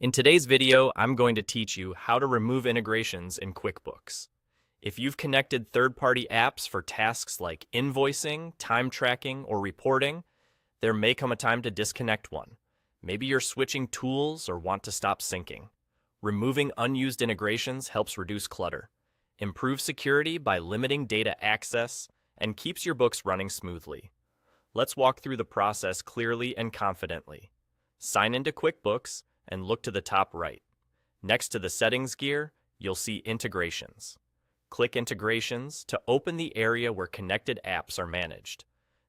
In today's video, I'm going to teach you how to remove integrations in QuickBooks. If you've connected third-party apps for tasks like invoicing, time tracking, or reporting, there may come a time to disconnect one. Maybe you're switching tools or want to stop syncing. Removing unused integrations helps reduce clutter, improve security by limiting data access, and keeps your books running smoothly. Let's walk through the process clearly and confidently. Sign into QuickBooks and look to the top right. Next to the Settings gear, you'll see Integrations. Click Integrations to open the area where connected apps are managed.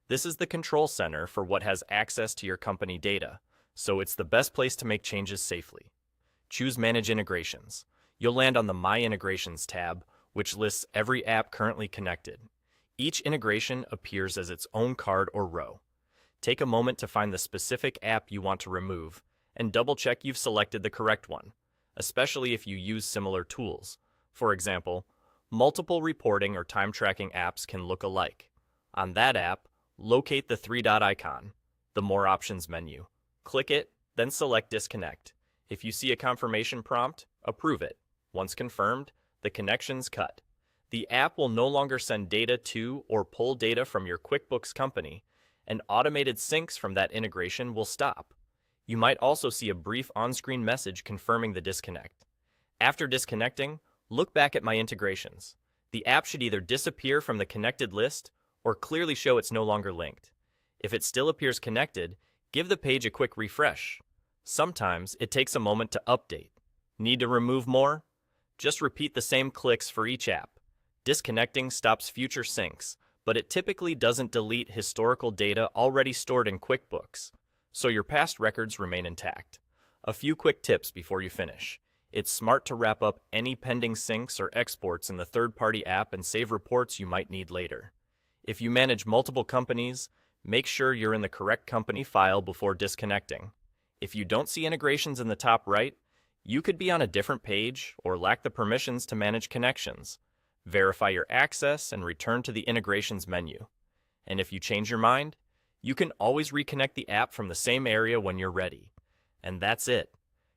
This is the control center for what has access to your company data, so it's the best place to make changes safely. Choose Manage Integrations. You'll land on the My Integrations tab, which lists every app currently connected. Each integration appears as its own card or row. Take a moment to find the specific app you want to remove, and double-check you've selected the correct one, especially if you use similar tools. For example, multiple reporting or time-tracking apps can look alike. On that app, locate the three-dot icon, the More Options menu. Click it, then select Disconnect. If you see a confirmation prompt, approve it. Once confirmed, the connection's cut. The app will no longer send data to or pull data from your QuickBooks company, and automated syncs from that integration will stop. You might also see a brief on-screen message confirming the disconnect. After disconnecting, look back at My Integrations. The app should either disappear from the connected list or clearly show it's no longer linked. If it still appears connected, give the page a quick refresh. Sometimes it takes a moment to update. Need to remove more? Just repeat the same clicks for each app. Disconnecting stops future syncs, but it typically doesn't delete historical data already stored in QuickBooks, so your past records remain intact. A few quick tips before you finish. It's smart to wrap up any pending syncs or exports in the third-party app and save reports you might need later. If you manage multiple companies, make sure you're in the correct company file before disconnecting. If you don't see integrations in the top right, you could be on a different page or lack the permissions to manage connections. Verify your access and return to the Integrations menu. And if you change your mind, you can always reconnect the app from the same area when you're ready. And that's it.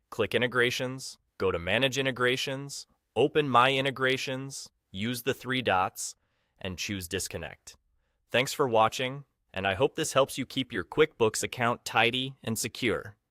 Click Integrations, go to Manage Integrations, open My Integrations, use the three dots, and choose Disconnect. Thanks for watching, and I hope this helps you keep your QuickBooks account tidy and secure.